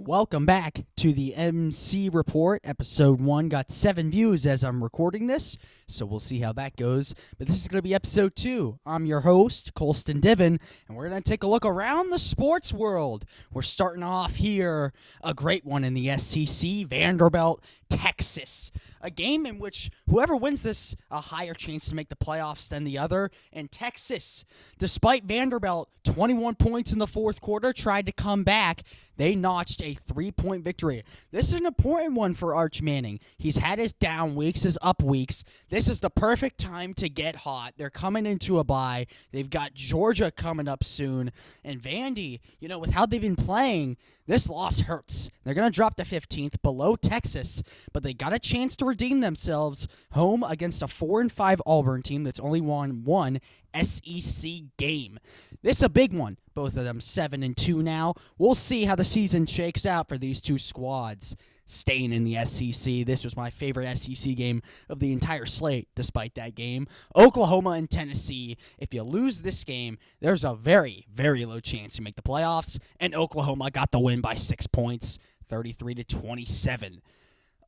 Welcome back to the MC Report. Episode 1 got 7 views as I'm recording this, so we'll see how that goes. But this is going to be episode 2. I'm your host, Kolstin Diven, and we're going to take a look around the sports world. We're starting off here, a great one in the SEC, Vanderbilt, Texas. A game in which whoever wins this, a higher chance to make the playoffs than the other. And Texas, despite Vanderbilt, 21 points in the fourth quarter, tried to come back. They notched a 3-point victory. This is an important one for Arch Manning. He's had his down weeks, his up weeks. This is the perfect time to get hot. They're coming into a bye. They've got Georgia coming up soon. And Vandy, with how they've been playing, this loss hurts. They're going to drop to 15th below Texas, but they got a chance to redeem themselves home against a 4-5 Auburn team that's only won one SEC game. This is a big one. Both of them 7-2 now. We'll see how the season shakes out for these two squads. Staying in the SEC, this was my favorite SEC game of the entire slate, despite that game. Oklahoma and Tennessee, if you lose this game, there's a very, very low chance you make the playoffs, and Oklahoma got the win by 6 points, 33-27.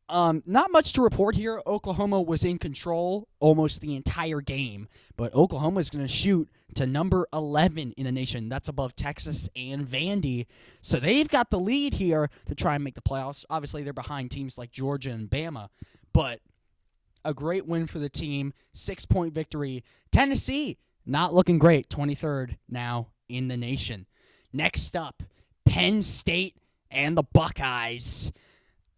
Not much to report here. Oklahoma was in control almost the entire game, but Oklahoma is going to shoot to number 11 in the nation. That's above Texas and Vandy. So they've got the lead here to try and make the playoffs. Obviously, they're behind teams like Georgia and Bama, but a great win for the team. 6-point victory. Tennessee, not looking great. 23rd now in the nation. Next up, Penn State and the Buckeyes.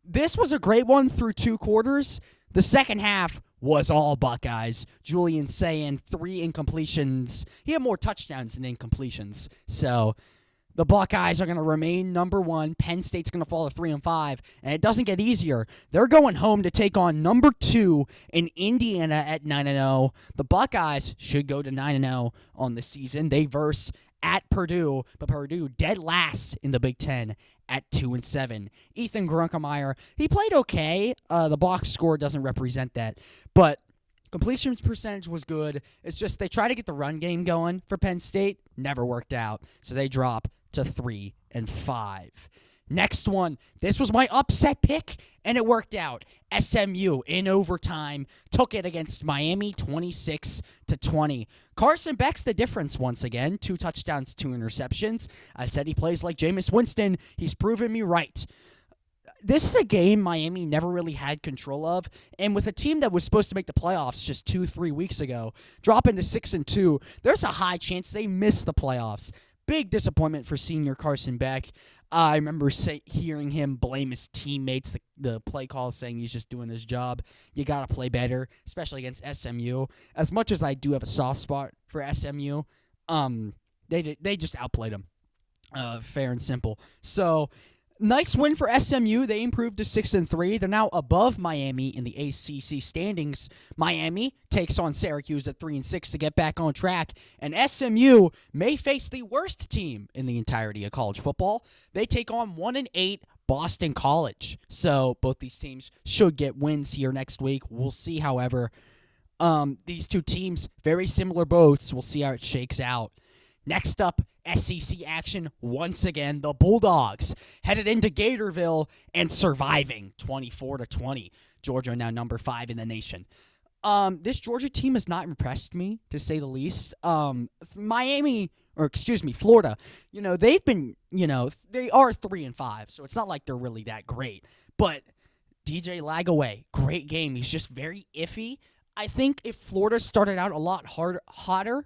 This was a great one through 2 quarters. The second half was all Buckeyes. Julian saying 3 incompletions. He had more touchdowns than incompletions. So the Buckeyes are going to remain number 1. Penn State's going to fall to 3-5. And it doesn't get easier. They're going home to take on number 2 in Indiana at 9-0. The Buckeyes should go to 9-0 on the season. They verse at Purdue, but Purdue dead last in the Big Ten at 2-7. Ethan Grunkemeyer, he played okay. The box score doesn't represent that, but completion percentage was good. It's just they try to get the run game going for Penn State, never worked out, so they drop to 3-5. Next one, this was my upset pick, and it worked out. SMU in overtime took it against Miami 26-20. Carson Beck's the difference once again. 2 touchdowns, 2 interceptions. I said he plays like Jameis Winston. He's proven me right. This is a game Miami never really had control of, and with a team that was supposed to make the playoffs just 2-3 weeks ago, dropping to 6-2, there's a high chance they miss the playoffs. Big disappointment for senior Carson Beck. I remember hearing him blame his teammates, the play call, saying he's just doing his job. You got to play better, especially against SMU. As much as I do have a soft spot for SMU, they just outplayed him, fair and simple. So, nice win for SMU. They improved to 6-3. They're now above Miami in the ACC standings. Miami takes on Syracuse at 3-6 to get back on track. And SMU may face the worst team in the entirety of college football. They take on 1-8 Boston College. So both these teams should get wins here next week. We'll see, however. These two teams, very similar boats. We'll see how it shakes out. Next up, SEC action once again. The Bulldogs headed into Gatorville and surviving 24-20. Georgia now number 5 in the nation. This Georgia team has not impressed me, to say the least. Florida, they've been, they are 3-5, so it's not like they're really that great. But DJ Lagaway, great game. He's just very iffy. I think if Florida started out a lot hotter,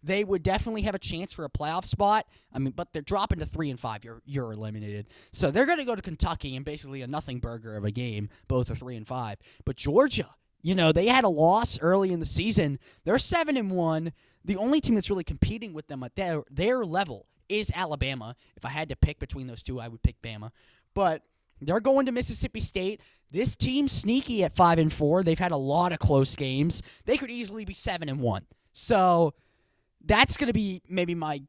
they would definitely have a chance for a playoff spot. But they're dropping to 3-5. You're eliminated. So they're going to go to Kentucky in basically a nothing burger of a game. Both are 3-5. But Georgia, they had a loss early in the season. They're 7-1. The only team that's really competing with them at their level is Alabama. If I had to pick between those two, I would pick Bama. But they're going to Mississippi State. This team's sneaky at 5-4. They've had a lot of close games. They could easily be 7-1. So that's going to be maybe my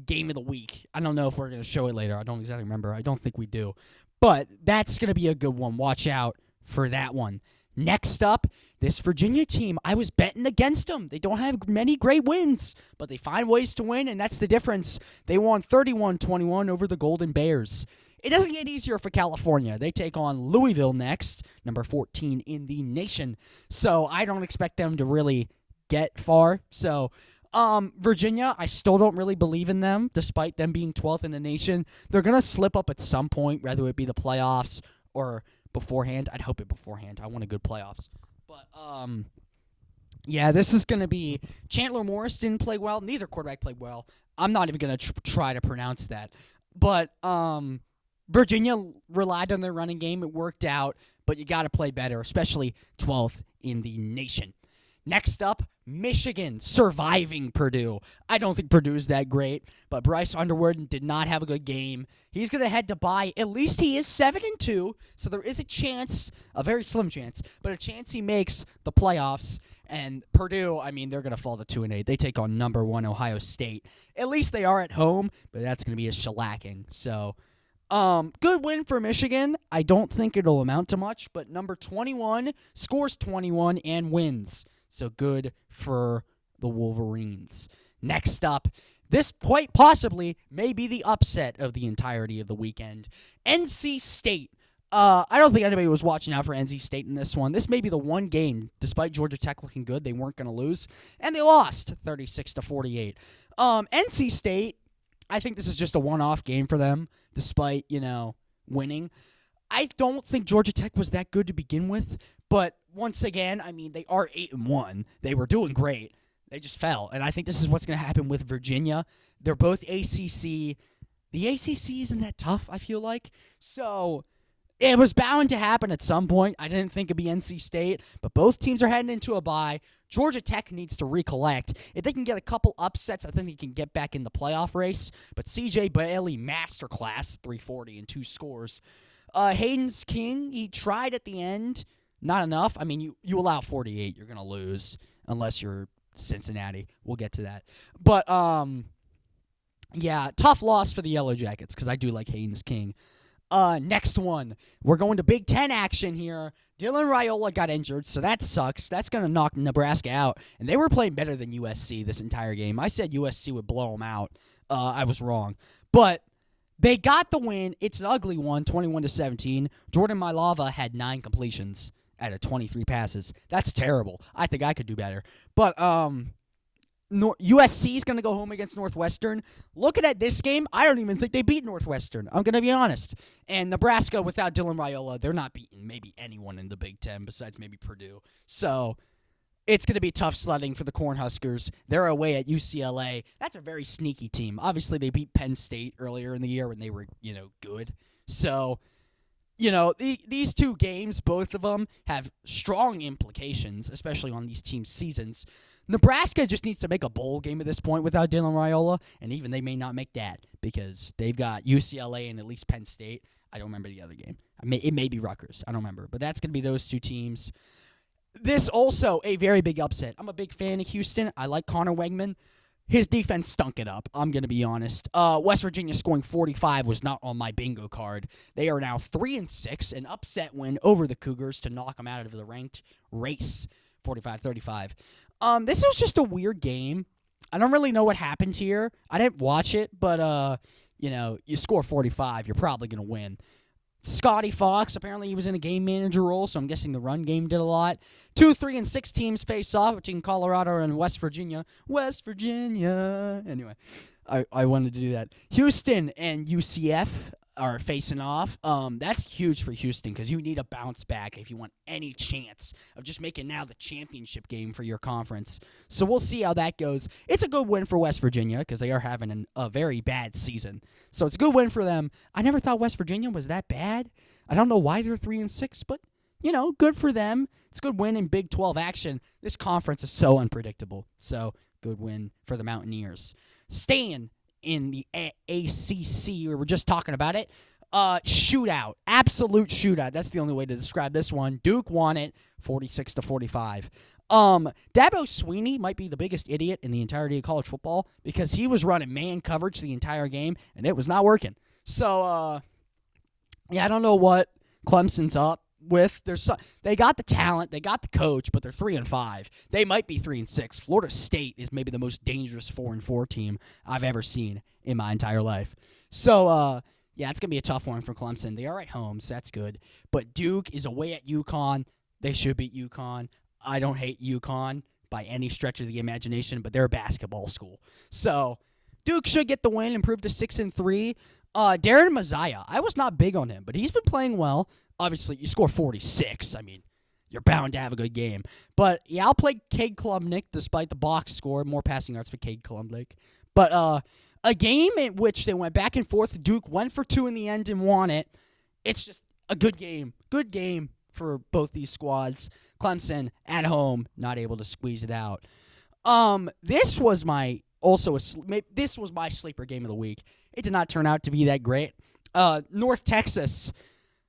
game of the week. I don't know if we're going to show it later. I don't exactly remember. I don't think we do. But that's going to be a good one. Watch out for that one. Next up, this Virginia team, I was betting against them. They don't have many great wins, but they find ways to win, and that's the difference. They won 31-21 over the Golden Bears. It doesn't get easier for California. They take on Louisville next, number 14 in the nation. So I don't expect them to really get far. So Virginia, I still don't really believe in them, despite them being 12th in the nation. They're going to slip up at some point, whether it be the playoffs or beforehand. I'd hope it beforehand. I want a good playoffs. But, yeah, this is going to be – Chandler Morris didn't play well. Neither quarterback played well. I'm not even going to try to pronounce that. But Virginia relied on their running game. It worked out, but you got to play better, especially 12th in the nation. Next up, Michigan surviving Purdue. I don't think Purdue is that great, but Bryce Underwood did not have a good game. He's going to head to bye. At least he is 7-2, so there is a chance, a very slim chance, but a chance he makes the playoffs. And Purdue, I mean, they're going to fall to 2-8. They take on number 1 Ohio State. At least they are at home, but that's going to be a shellacking. So, good win for Michigan. I don't think it'll amount to much, but number 21 scores 21 and wins. So good for the Wolverines. Next up, this quite possibly may be the upset of the entirety of the weekend. NC State. I don't think anybody was watching out for NC State in this one. This may be the one game, despite Georgia Tech looking good, they weren't going to lose. And they lost 36-48. NC State, I think this is just a one-off game for them, despite, winning. I don't think Georgia Tech was that good to begin with. But once again, I mean, they are 8-1. They were doing great. They just fell. And I think this is what's going to happen with Virginia. They're both ACC. The ACC isn't that tough, I feel like. So it was bound to happen at some point. I didn't think it'd be NC State, but both teams are heading into a bye. Georgia Tech needs to recollect. If they can get a couple upsets, I think they can get back in the playoff race. But C.J. Bailey, masterclass, 340 and 2 scores. Hayden's King, he tried at the end. Not enough. I mean, you allow 48, you're going to lose unless you're Cincinnati. We'll get to that. But, yeah, tough loss for the Yellow Jackets because I do like Hayden's King. Next one. We're going to Big Ten action here. Dylan Raiola got injured, so that sucks. That's going to knock Nebraska out. And they were playing better than USC this entire game. I said USC would blow them out. I was wrong. But they got the win. It's an ugly one, 21-17. Jordan Mailava had 9 completions out of 23 passes. That's terrible. I think I could do better. But USC is going to go home against Northwestern. Looking at this game, I don't even think they beat Northwestern. I'm going to be honest. And Nebraska, without Dylan Raiola, they're not beating maybe anyone in the Big Ten besides maybe Purdue. So it's going to be tough sledding for the Cornhuskers. They're away at UCLA. That's a very sneaky team. Obviously, they beat Penn State earlier in the year when they were, good. So these two games, both of them, have strong implications, especially on these teams' seasons. Nebraska just needs to make a bowl game at this point without Dylan Raiola, and even they may not make that because they've got UCLA and at least Penn State. I don't remember the other game. It may be Rutgers. I don't remember. But that's going to be those two teams. This also a very big upset. I'm a big fan of Houston. I like Connor Wegman. His defense stunk it up, I'm going to be honest. West Virginia scoring 45 was not on my bingo card. They are now 3-6, an upset win over the Cougars to knock them out of the ranked race, 45-35. This was just a weird game. I don't really know what happened here. I didn't watch it, but, you score 45, you're probably going to win. Scotty Fox, apparently he was in a game manager role, so I'm guessing the run game did a lot. 2, 3, and 6 teams face off between Colorado and West Virginia. West Virginia. Anyway, I wanted to do that. Houston and UCF are facing off. That's huge for Houston because you need a bounce back if you want any chance of just making now the championship game for your conference. So we'll see how that goes. It's a good win for West Virginia because they are having a very bad season. So it's a good win for them. I never thought West Virginia was that bad. I don't know why they're 3-6, but, good for them. It's a good win in Big 12 action. This conference is so unpredictable. So good win for the Mountaineers. Staying in the ACC, we were just talking about it. Shootout, absolute shootout. That's the only way to describe this one. Duke won it, 46-45. Dabo Sweeney might be the biggest idiot in the entirety of college football because he was running man coverage the entire game and it was not working. So, I don't know what Clemson's up with. They got the talent, they got the coach, but they're 3-5. They might be 3-6. Florida State is maybe the most dangerous 4-4 team I've ever seen in my entire life. So, Yeah, it's going to be a tough one for Clemson. They are at home, so that's good. But Duke is away at UConn. They should beat UConn. I don't hate UConn by any stretch of the imagination, but they're a basketball school. So Duke should get the win, improve to 6-3. Darren Messiah, I was not big on him, but he's been playing well. Obviously, you score 46. I mean, you're bound to have a good game. But, yeah, I'll play Cade Klubnik despite the box score. More passing yards for Cade Klubnik. But a game in which they went back and forth. Duke went for 2 in the end and won it. It's just a good game. Good game for both these squads. Clemson at home, not able to squeeze it out. This was my sleeper game of the week. It did not turn out to be that great. North Texas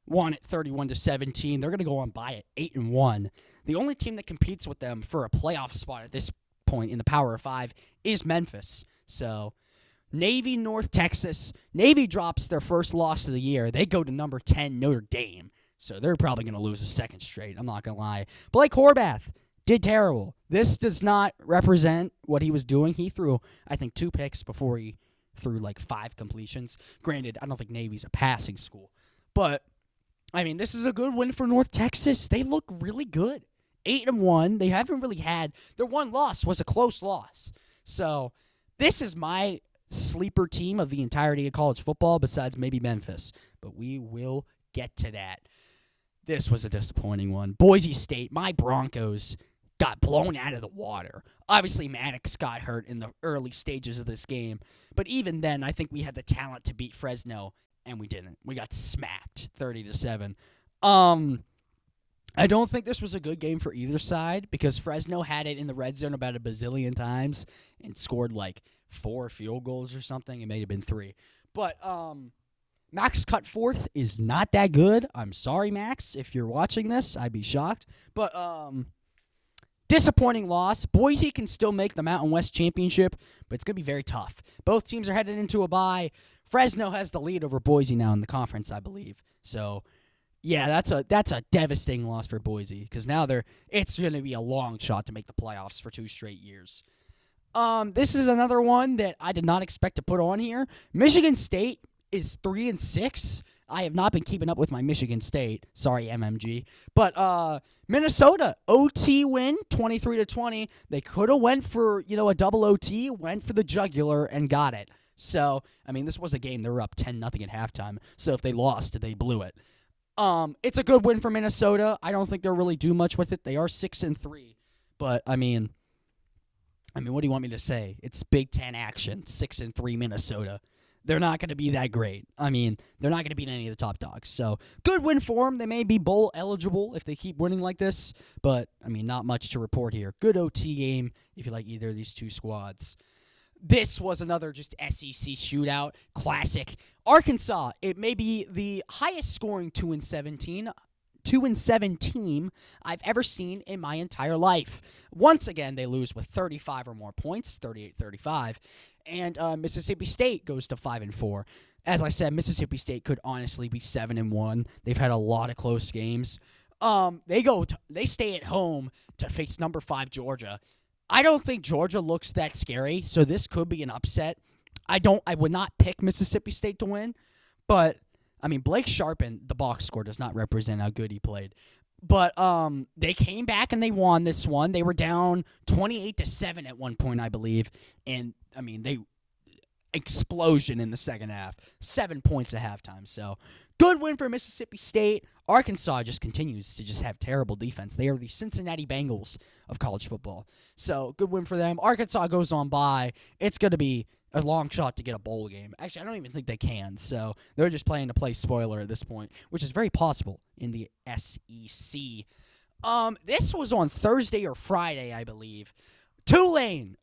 won at 31-17. They're going to go on by at 8-1. The only team that competes with them for a playoff spot at this point in the Power of 5 is Memphis. So, Navy, North Texas. Navy drops their first loss of the year. They go to number 10, Notre Dame. So they're probably going to lose a second straight. I'm not going to lie. Blake Horvath did terrible. This does not represent what he was doing. He threw, I think, 2 picks before he threw like 5 completions. Granted, I don't think Navy's a passing school. But, I mean, this is a good win for North Texas. They look really good. 8-1. They haven't really had... Their one loss was a close loss. So, this is my sleeper team of the entirety of college football besides maybe Memphis. But we will get to that. This was a disappointing one. Boise State, my Broncos, got blown out of the water. Obviously, Maddox got hurt in the early stages of this game. But even then, I think we had the talent to beat Fresno, and we didn't. We got smacked 30-7. I don't think this was a good game for either side because Fresno had it in the red zone about a bazillion times and scored like 4 field goals or something. It may have been 3. But Max Cutforth is not that good. I'm sorry, Max. If you're watching this, I'd be shocked. But disappointing loss. Boise can still make the Mountain West Championship, but it's going to be very tough. Both teams are headed into a bye. Fresno has the lead over Boise now in the conference, I believe. So, yeah, that's a devastating loss for Boise because now it's going to be a long shot to make the playoffs for 2 straight years. This is another one that I did not expect to put on here. Michigan State is 3-6. I have not been keeping up with my Michigan State. Sorry, MMG. But Minnesota, OT win, 23-20. They could have went for, a double OT, went for the jugular, and got it. So, I mean, this was a game. They were up 10-0 at halftime. So if they lost, they blew it. It's a good win for Minnesota. I don't think they'll really do much with it. They are 6-3. But, I mean, what do you want me to say? It's Big Ten action, 6-3 Minnesota. They're not going to be that great. I mean, they're not going to beat any of the top dogs. So, good win for them. They may be bowl eligible if they keep winning like this. But, I mean, not much to report here. Good OT game if you like either of these 2 squads. This was another just SEC shootout. Classic. Arkansas, it may be the highest scoring 2-7 team I've ever seen in my entire life. Once again, they lose with 35 or more points, 38-35. And Mississippi State goes to 5-4. As I said, Mississippi State could honestly be 7-1. They've had a lot of close games. They stay at home to face number 5 Georgia. I don't think Georgia looks that scary, so this could be an upset. I would not pick Mississippi State to win, but I mean Blake Sharpen, the box score does not represent how good he played. But they came back and they won this one. They were down 28-7 at one point, I believe, and I mean they explosion in the second half, 7 points at halftime. So good win for Mississippi State. Arkansas just continues to just have terrible defense. They are the Cincinnati Bengals of college football. So good win for them. Arkansas goes on by. It's going to be a long shot to get a bowl game. Actually, I don't even think they can. So they're just playing to play spoiler at this point, which is very possible in the SEC. This was on Thursday or Friday, I believe. Tulane.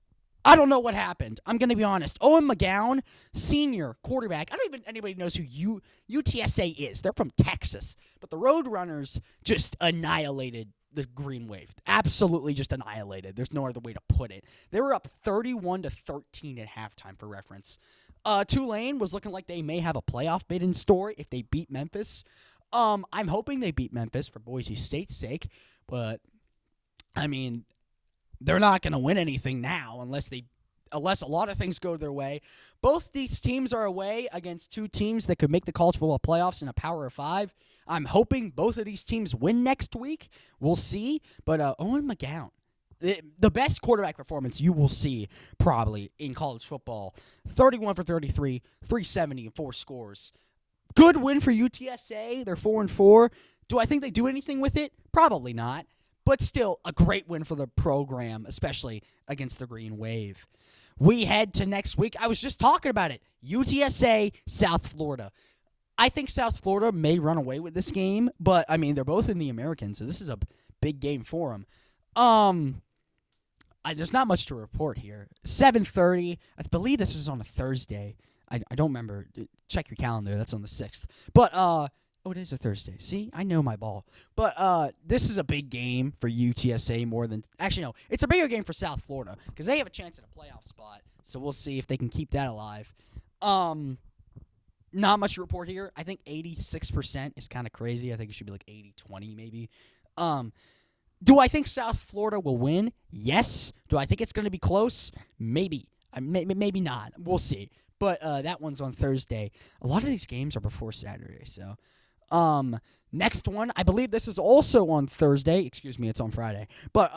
I don't know what happened. I'm going to be honest. Owen McGowan, senior quarterback. I don't even anybody knows who UTSA is. They're from Texas. But the Roadrunners just annihilated the Green Wave. Absolutely just annihilated. There's no other way to put it. They were up 31-13 at halftime for reference. Tulane was looking like they may have a playoff bid in store if they beat Memphis. I'm hoping they beat Memphis for Boise State's sake. But, I mean, they're not going to win anything now unless they unless a lot of things go their way. Both these teams are away against two teams that could make the college football playoffs in a Power of 5. I'm hoping both of these teams win next week. We'll see. But Owen McGowan, the best quarterback performance you will see probably in college football. 31 for 33, 370, and 4 scores. Good win for UTSA. They're 4-4. Do I think they do anything with it? Probably not. But still, a great win for the program, especially against the Green Wave. We head to next week. I was just talking about it. UTSA, South Florida. I think South Florida may run away with this game, but, I mean, they're both in the American, so this is a big game for them. There's not much to report here. 7:30. I believe this is on a Thursday. I don't remember. Check your calendar. That's on the 6th. But, it is a Thursday. See, I know my ball. But this is a big game for UTSA more than... Actually, no. It's a bigger game for South Florida because they have a chance at a playoff spot. So we'll see if they can keep that alive. Not much to report here. I think 86% is kind of crazy. I think it should be like 80-20 maybe. Do I think South Florida will win? Yes. Do I think it's going to be close? Maybe. Maybe not. We'll see. But that one's on Thursday. A lot of these games are before Saturday, so... Next one, I believe this is also on Thursday. Excuse me, it's on Friday. But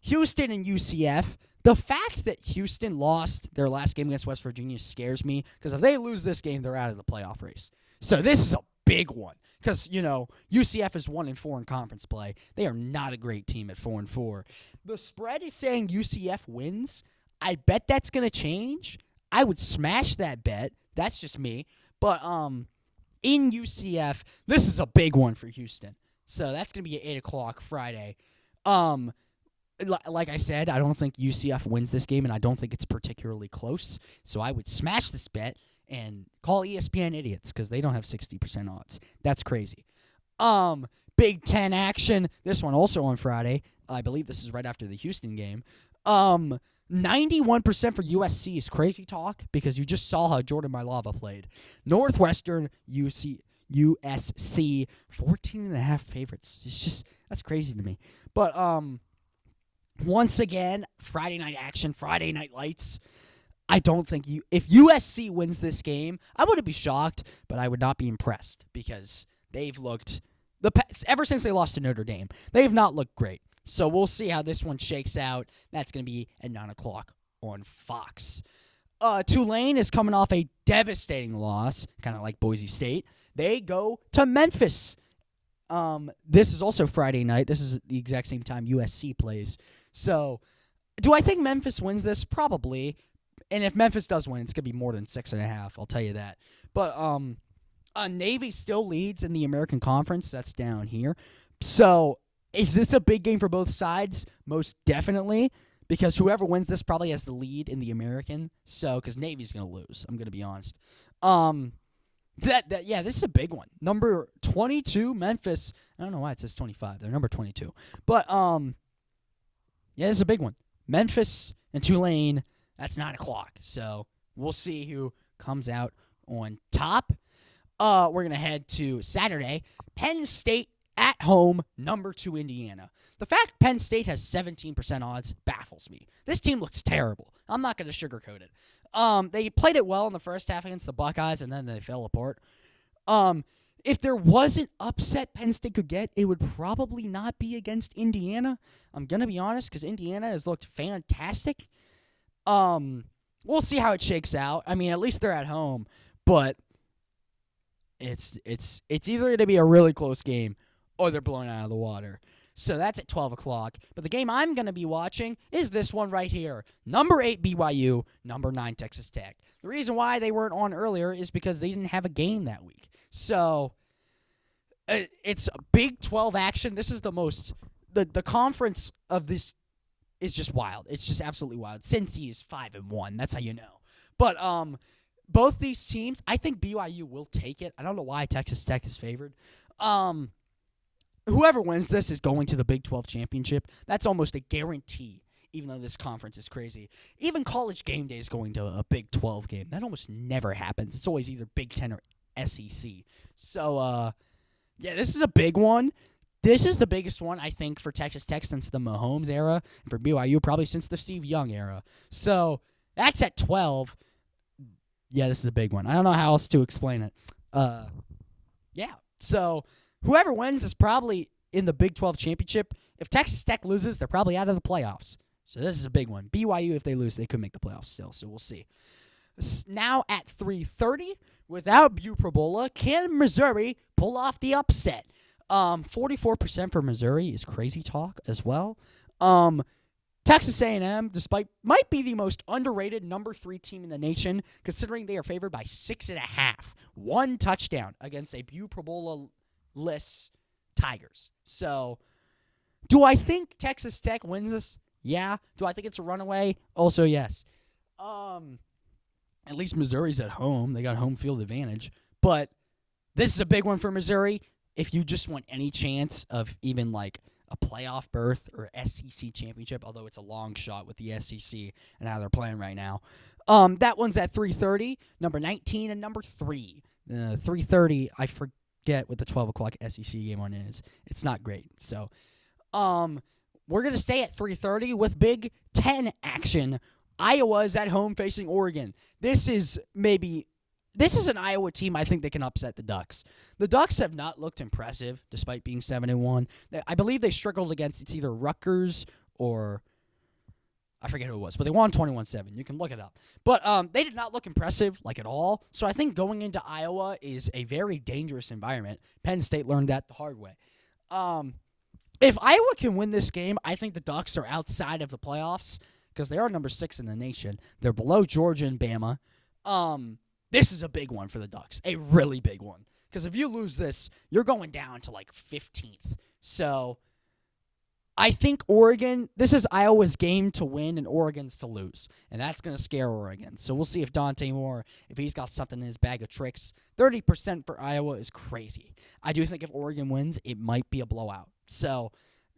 Houston and UCF. The fact that Houston lost their last game against West Virginia scares me because if they lose this game, they're out of the playoff race. So this is a big one because, UCF is 1-4 in conference play. They are not a great team at 4-4. The spread is saying UCF wins. I bet that's going to change. I would smash that bet. That's just me. But, in UCF, this is a big one for Houston. So that's going to be at 8 o'clock Friday. Like I said, I don't think UCF wins this game, and I don't think it's particularly close. So I would smash this bet and call ESPN idiots because they don't have 60% odds. That's crazy. Big Ten action. This one also on Friday. I believe this is right after the Houston game. 91% for USC is crazy talk because you just saw how Jordan Mailata played. Northwestern, USC, 14.5 favorites. It's just, that's crazy to me. But once again, Friday night action, Friday night lights. I don't think if USC wins this game, I wouldn't be shocked, but I would not be impressed because they've looked, ever since they lost to Notre Dame, they have not looked great. So we'll see how this one shakes out. That's going to be at 9 o'clock on Fox. Tulane is coming off a devastating loss, kind of like Boise State. They go to Memphis. This is also Friday night. This is the exact same time USC plays. So do I think Memphis wins this? Probably. And if Memphis does win, it's going to be more than 6.5. I'll tell you that. But Navy still leads in the American Conference. That's down here. So is this a big game for both sides? Most definitely, because whoever wins this probably has the lead in the American. So, because Navy's going to lose, I'm going to be honest. This is a big one. Number 22, Memphis. I don't know why it says 25. They're number 22. But, this is a big one. Memphis and Tulane, that's 9 o'clock. So, we'll see who comes out on top. We're going to head to Saturday. Penn State at home, number 2 Indiana. The fact Penn State has 17% odds baffles me. This team looks terrible. I'm not going to sugarcoat it. They played it well in the first half against the Buckeyes, and then they fell apart. If there was an upset Penn State could get, it would probably not be against Indiana. I'm going to be honest, because Indiana has looked fantastic. We'll see how it shakes out. I mean, at least they're at home, but it's either going to be a really close game or they're blown out of the water. So that's at 12 o'clock. But the game I'm going to be watching is this one right here. Number 8 BYU, number 9 Texas Tech. The reason why they weren't on earlier is because they didn't have a game that week. So it's a Big 12 action. This is the most the conference of this is just wild. It's just absolutely wild. Cincy is 5-1. That's how you know. But both these teams, I think BYU will take it. I don't know why Texas Tech is favored. Whoever wins this is going to the Big 12 championship. That's almost a guarantee, even though this conference is crazy. Even College Game Day is going to a Big 12 game. That almost never happens. It's always either Big 10 or SEC. So, this is a big one. This is the biggest one, I think, for Texas Tech since the Mahomes era, and for BYU probably since the Steve Young era. So, That's at 12. Yeah, this is a big one. I don't know how else to explain it. Yeah. So whoever wins is probably in the Big 12 championship. If Texas Tech loses, they're probably out of the playoffs. So this is a big one. BYU, if they lose, they could make the playoffs still. So we'll see. Now at 3:30, without Buprobola, can Missouri pull off the upset? 44% for Missouri is crazy talk as well. Texas A&M, might be the most underrated number 3 team in the nation, considering they are favored by 6.5. 1 touchdown against a Buprobola-less Tigers. So, do I think Texas Tech wins this? Yeah. Do I think it's a runaway? Also, yes. At least Missouri's at home. They got home field advantage. But this is a big one for Missouri. If you just want any chance of even like a playoff berth or SEC championship, although it's a long shot with the SEC and how they're playing right now. That one's at 3:30, number 19 and number 3. 3:30, I forget what the 12 o'clock SEC game one is. It's not great. So we're going to stay at 3:30 with Big Ten action. Iowa's at home facing Oregon. This is an Iowa team I think they can upset the Ducks. The Ducks have not looked impressive despite being 7-1. I believe they struggled against it's either Rutgers or I forget who it was, but they won 21-7. You can look it up. But they did not look impressive like at all. So I think going into Iowa is a very dangerous environment. Penn State learned that the hard way. If Iowa can win this game, I think the Ducks are outside of the playoffs because they are number 6 in the nation. They're below Georgia and Bama. This is a big one for the Ducks, a really big one. Because if you lose this, you're going down to like 15th. So I think Oregon, this is Iowa's game to win and Oregon's to lose. And that's going to scare Oregon. So we'll see if Dante Moore, if he's got something in his bag of tricks. 30% for Iowa is crazy. I do think if Oregon wins, it might be a blowout. So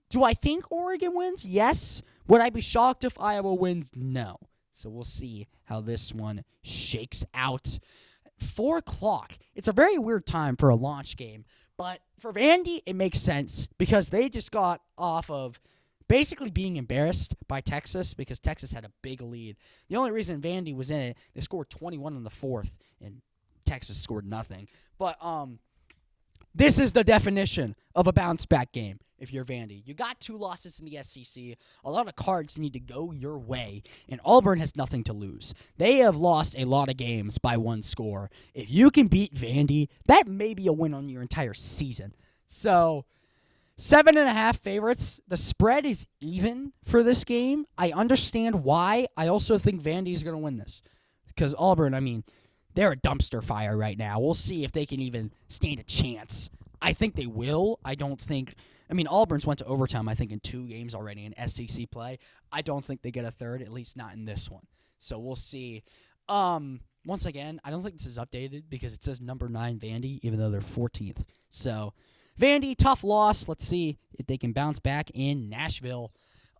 do I think Oregon wins? Yes. Would I be shocked if Iowa wins? No. So we'll see how this one shakes out. 4 o'clock. It's a very weird time for a launch game. But for Vandy, it makes sense because they just got off of basically being embarrassed by Texas because Texas had a big lead. The only reason Vandy was in it, they scored 21 in the 4th, and Texas scored nothing. But this is the definition of a bounce-back game if you're Vandy. You got 2 losses in the SEC. A lot of cards need to go your way, and Auburn has nothing to lose. They have lost a lot of games by 1 score. If you can beat Vandy, that may be a win on your entire season. So 7.5 favorites. The spread is even for this game. I understand why. I also think Vandy is going to win this because Auburn, they're a dumpster fire right now. We'll see if they can even stand a chance. I think they will. I don't think... Auburn's went to overtime, I think, in 2 games already in SEC play. I don't think they get a third, at least not in this one. So we'll see. Once again, I don't think this is updated because it says number 9 Vandy, even though they're 14th. So Vandy, tough loss. Let's see if they can bounce back in Nashville.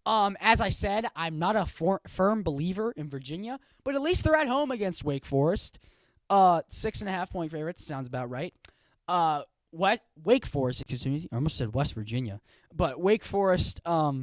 As I said, I'm not a firm believer in Virginia, but at least they're at home against Wake Forest. 6.5-point favorites sounds about right. Wake Forest, excuse me, I almost said West Virginia, but Wake Forest, 5-3,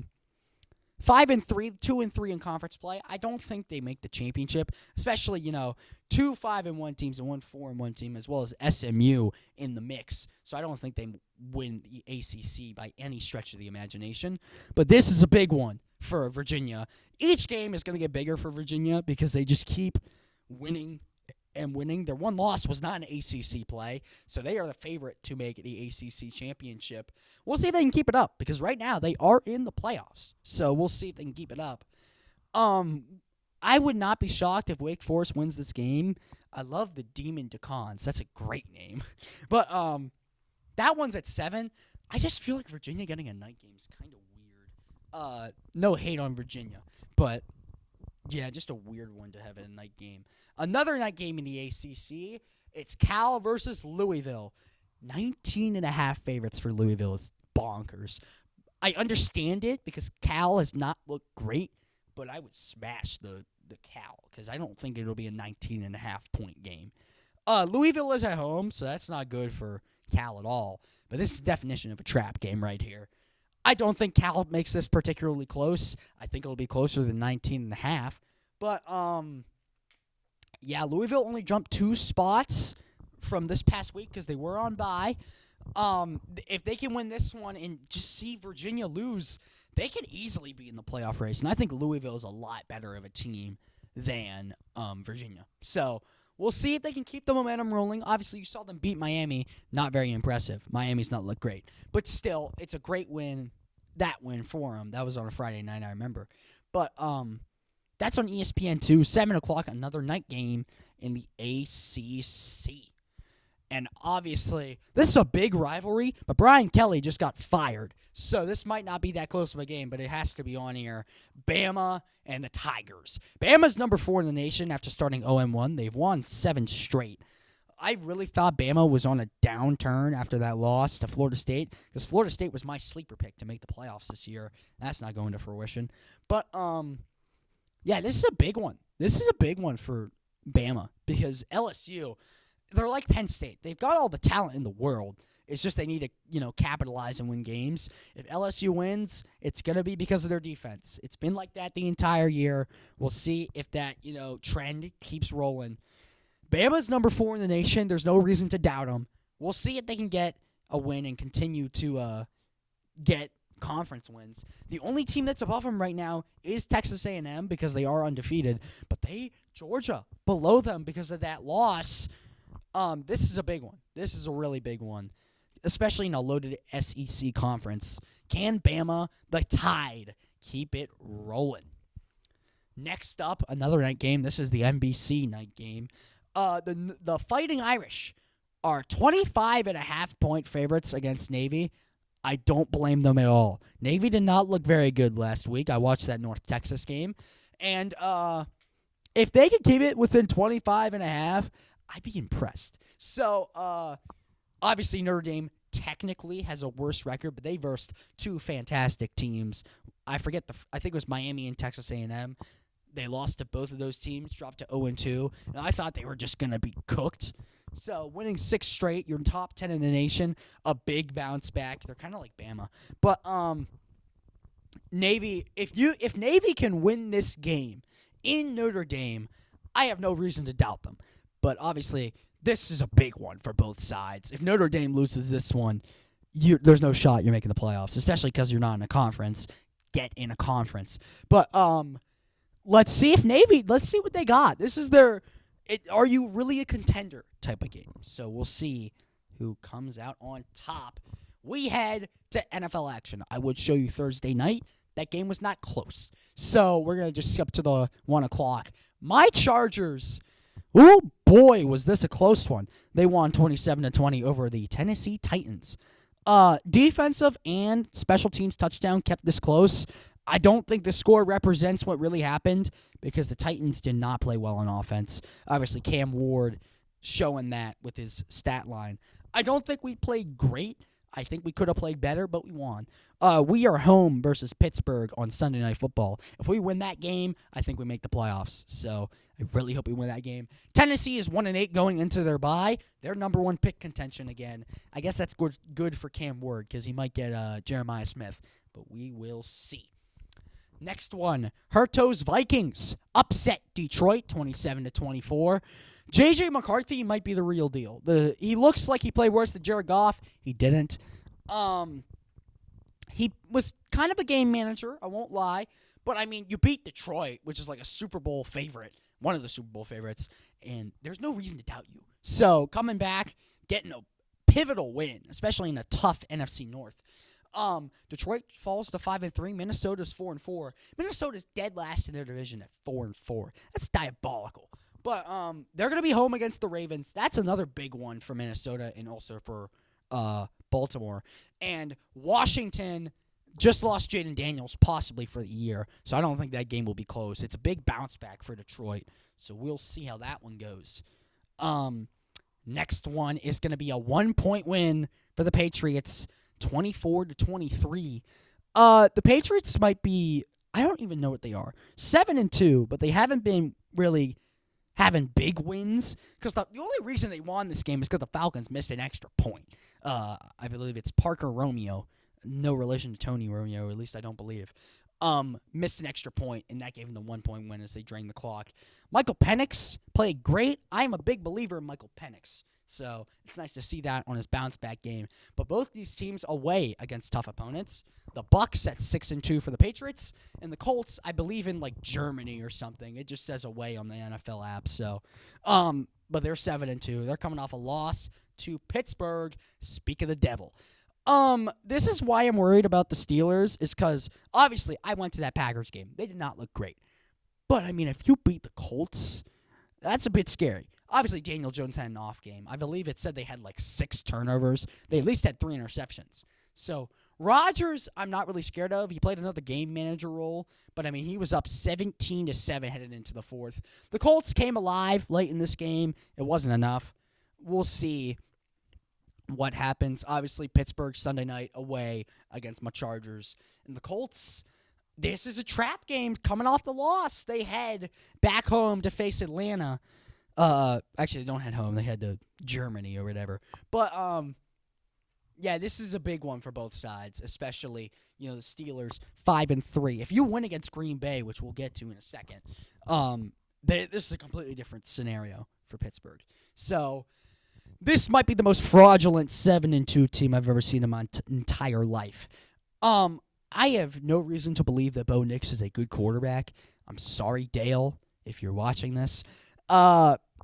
2-3 in conference play. I don't think they make the championship, especially 2 5-1 teams and 1 4-1 team, as well as SMU in the mix. So I don't think they win the ACC by any stretch of the imagination. But this is a big one for Virginia. Each game is going to get bigger for Virginia because they just keep winning and winning. Their 1 loss was not an ACC play, so they are the favorite to make the ACC championship. We'll see if they can keep it up, because right now they are in the playoffs, so we'll see if they can keep it up. I would not be shocked if Wake Forest wins this game. I love the Demon Decons. That's a great name. But that one's at 7. I just feel like Virginia getting a night game is kind of weird. No hate on Virginia, but yeah, just a weird one to have in a night game. Another night game in the ACC, it's Cal versus Louisville. 19.5 favorites for Louisville. It's bonkers. I understand it because Cal has not looked great, but I would smash the Cal because I don't think it'll be a 19.5-point game. Louisville is at home, so that's not good for Cal at all. But this is the definition of a trap game right here. I don't think Cal makes this particularly close. I think it'll be closer than 19.5. But, yeah, Louisville only jumped 2 spots from this past week because they were on bye. If they can win this one and just see Virginia lose, they could easily be in the playoff race. And I think Louisville is a lot better of a team than Virginia. So we'll see if they can keep the momentum rolling. Obviously, you saw them beat Miami. Not very impressive. Miami's not looked great. But still, it's a great win. That win for them. That was on a Friday night, I remember. But that's on ESPN2, 7 o'clock, another night game in the ACC. And obviously, this is a big rivalry, but Brian Kelly just got fired. So this might not be that close of a game, but it has to be on here. Bama and the Tigers. Bama's number 4 in the nation after starting 0-1. They've won 7 straight. I really thought Bama was on a downturn after that loss to Florida State, because Florida State was my sleeper pick to make the playoffs this year. That's not going to fruition. But, yeah, this is a big one. This is a big one for Bama, because LSU, they're like Penn State. They've got all the talent in the world. It's just they need to, capitalize and win games. If LSU wins, it's going to be because of their defense. It's been like that the entire year. We'll see if that, trend keeps rolling. Bama's number 4 in the nation. There's no reason to doubt them. We'll see if they can get a win and continue to get conference wins. The only team that's above them right now is Texas A&M because they are undefeated. But Georgia, below them because of that loss. This is a big one. This is a really big one, especially in a loaded SEC conference. Can Bama, the Tide, keep it rolling? Next up, another night game. This is the NBC night game. The Fighting Irish are 25.5-point favorites against Navy. I don't blame them at all. Navy did not look very good last week. I watched that North Texas game. And if they could keep it within 25.5, I'd be impressed. So, obviously, Notre Dame technically has a worse record, but they versed 2 fantastic teams. I think it was Miami and Texas A&M. They lost to both of those teams, dropped to 0-2, and I thought they were just going to be cooked. So, winning 6 straight, you're in top 10 in the nation, a big bounce back. They're kind of like Bama. But Navy, if Navy can win this game in Notre Dame, I have no reason to doubt them. But obviously, this is a big one for both sides. If Notre Dame loses this one, there's no shot you're making the playoffs, especially because you're not in a conference. Get in a conference. But let's see what they got. This is are you really a contender type of game? So we'll see who comes out on top. We head to NFL action. I would show you Thursday night. That game was not close. So we're going to just skip to the 1 o'clock. My Chargers, oh boy, was this a close one. They won 27-20 over the Tennessee Titans. Defensive and special teams touchdown kept this close. I don't think the score represents what really happened because the Titans did not play well on offense. Obviously, Cam Ward showing that with his stat line. I don't think we played great. I think we could have played better, but we won. We are home versus Pittsburgh on Sunday Night Football. If we win that game, I think we make the playoffs. So I really hope we win that game. Tennessee is 1-8 going into their bye. They're number 1 pick contention again. I guess that's good for Cam Ward because he might get Jeremiah Smith, but we will see. Next one, Herto's Vikings upset Detroit 27-24. J.J. McCarthy might be the real deal. He looks like he played worse than Jared Goff. He didn't. He was kind of a game manager, I won't lie. But, I mean, you beat Detroit, which is like a Super Bowl favorite, one of the Super Bowl favorites, and there's no reason to doubt you. So, coming back, getting a pivotal win, especially in a tough NFC North. Detroit falls to 5-3. Minnesota's 4-4. Minnesota's dead last in their division at 4-4. That's diabolical. But they're going to be home against the Ravens. That's another big one for Minnesota and also for Baltimore. And Washington just lost Jaden Daniels possibly for the year. So I don't think that game will be close. It's a big bounce back for Detroit. So we'll see how that one goes. Next one is going to be a 1-point win for the Patriots, 24-23. The Patriots might be, I don't even know what they are, 7-2, but they haven't been really having big wins, because the only reason they won this game is because the Falcons missed an extra point. I believe it's Parker Romeo, no relation to Tony Romeo, at least I don't believe. missed an extra point, and that gave him the 1-point win as they drained the clock. Michael Penix played great. I'm a big believer in Michael Penix, so it's nice to see that on his bounce-back game. But both these teams away against tough opponents. The Bucs at 6-2 for the Patriots, and the Colts, I believe in like Germany or something. It just says away on the NFL app. So, but they're 7-2. They're coming off a loss to Pittsburgh. Speak of the devil. This is why I'm worried about the Steelers, is because, obviously, I went to that Packers game. They did not look great. But, I mean, if you beat the Colts, that's a bit scary. Obviously, Daniel Jones had an off game. I believe it said they had, 6 turnovers. They at least had 3 interceptions. So, Rodgers, I'm not really scared of. He played another game manager role. But, I mean, he was up 17-7 headed into the fourth. The Colts came alive late in this game. It wasn't enough. We'll see what happens. Obviously, Pittsburgh Sunday night away against my Chargers. And the Colts, this is a trap game coming off the loss. They head back home to face Atlanta. Actually, they don't head home. They head to Germany or whatever. But, yeah, this is a big one for both sides, especially, the Steelers 5-3. If you win against Green Bay, which we'll get to in a second, this is a completely different scenario for Pittsburgh. So, this might be the most fraudulent 7-2 team I've ever seen in my entire life. I have no reason to believe that Bo Nix is a good quarterback. I'm sorry, Dale, if you're watching this.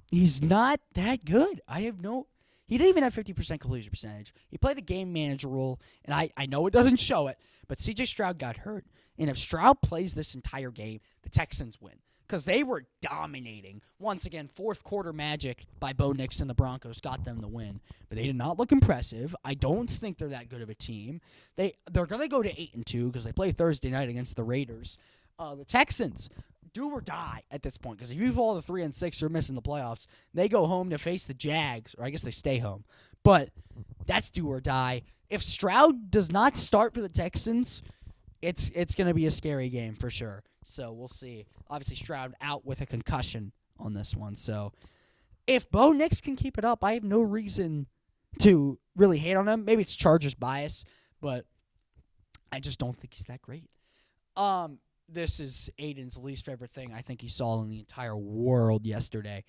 He's not that good. He didn't even have 50% completion percentage. He played a game manager role, and I know it doesn't show it, but C.J. Stroud got hurt. And if Stroud plays this entire game, the Texans win. Because they were dominating. Once again, fourth quarter magic by Bo Nix and the Broncos got them the win. But they did not look impressive. I don't think they're that good of a team. They're going to go to 8-2 because they play Thursday night against the Raiders. The Texans, do or die at this point. Because if you fall to 3-6, you're missing the playoffs. They go home to face the Jags, or I guess they stay home. But that's do or die. If Stroud does not start for the Texans, it's going to be a scary game for sure. So we'll see. Obviously, Stroud out with a concussion on this one. So if Bo Nix can keep it up, I have no reason to really hate on him. Maybe it's Chargers bias, but I just don't think he's that great. This is Aiden's least favorite thing I think he saw in the entire world yesterday.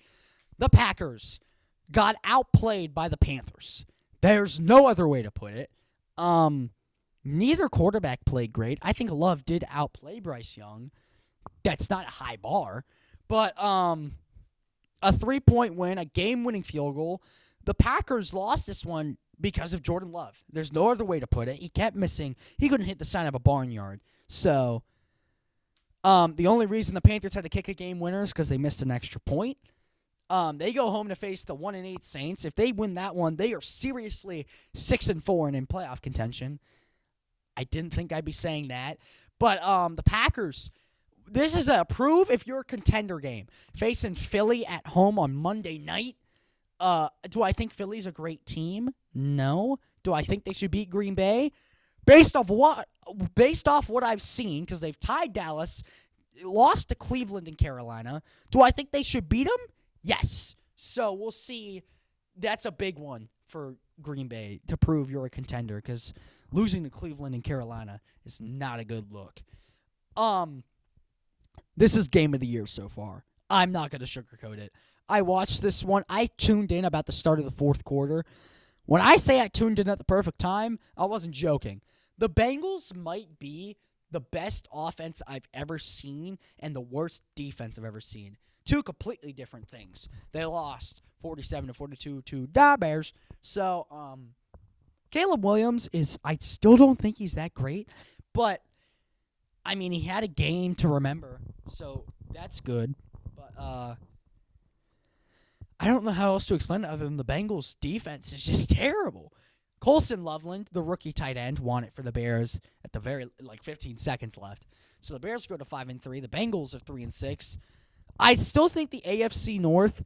The Packers got outplayed by the Panthers. There's no other way to put it. Neither quarterback played great. I think Love did outplay Bryce Young. That's not a high bar. But a 3-point win, a game-winning field goal. The Packers lost this one because of Jordan Love. There's no other way to put it. He kept missing. He couldn't hit the sign of a barnyard. So the only reason the Panthers had to kick a game winner is because they missed an extra point. They go home to face the 1-8 Saints. If they win that one, they are seriously 6-4 and in playoff contention. I didn't think I'd be saying that. But the Packers, this is a prove if you're a contender game. Facing Philly at home on Monday night. Do I think Philly's a great team? No. Do I think they should beat Green Bay? Based off what I've seen, because they've tied Dallas, lost to Cleveland and Carolina, do I think they should beat them? Yes. So we'll see. That's a big one for Green Bay to prove you're a contender, because losing to Cleveland and Carolina is not a good look. This is game of the year so far. I'm not going to sugarcoat it. I watched this one. I tuned in about the start of the fourth quarter. When I say I tuned in at the perfect time, I wasn't joking. The Bengals might be the best offense I've ever seen and the worst defense I've ever seen. Two completely different things. They lost 47-42 to the Bears. So, Caleb Williams I still don't think he's that great, but, I mean, he had a game to remember, so that's good. But, I don't know how else to explain it other than the Bengals' defense is just terrible. Kolstin Loveland, the rookie tight end, won it for the Bears at the very, 15 seconds left. So the Bears go to 5-3. The Bengals are 3-6. I still think the AFC North,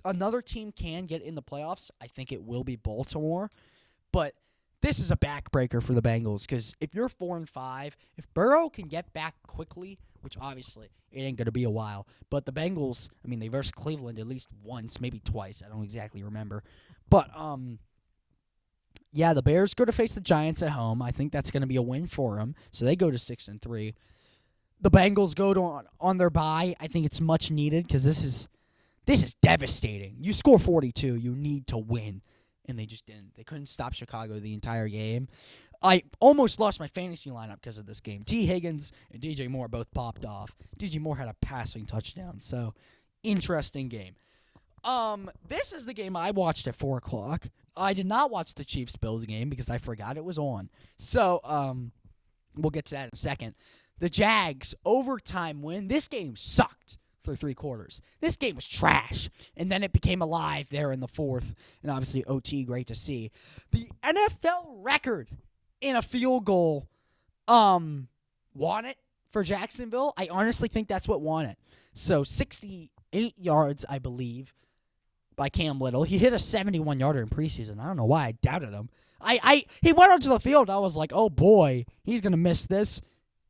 another team can get in the playoffs. I think it will be Baltimore. But this is a backbreaker for the Bengals because if you're 4-5, if Burrow can get back quickly, which obviously it ain't going to be a while, but the Bengals, I mean, they versed Cleveland at least once, maybe twice. I don't exactly remember. But, yeah, the Bears go to face the Giants at home. I think that's going to be a win for them. So they go to 6-3. the Bengals go on their bye. I think it's much needed because this is devastating. You score 42, you need to win, and they just didn't. They couldn't stop Chicago the entire game. I almost lost my fantasy lineup because of this game. T. Higgins and DJ Moore both popped off. DJ Moore had a passing touchdown, so interesting game. This is the game I watched at 4 o'clock. I did not watch the Chiefs-Bills game because I forgot it was on. So, we'll get to that in a second. The Jags overtime win. This game sucked for 3 quarters. This game was trash, and then it became alive there in the fourth, and obviously OT, great to see. The NFL record in a field goal won it for Jacksonville. I honestly think that's what won it. So 68 yards, I believe, by Cam Little. He hit a 71-yarder in preseason. I don't know why I doubted him. He went onto the field. I was like, oh boy, he's going to miss this.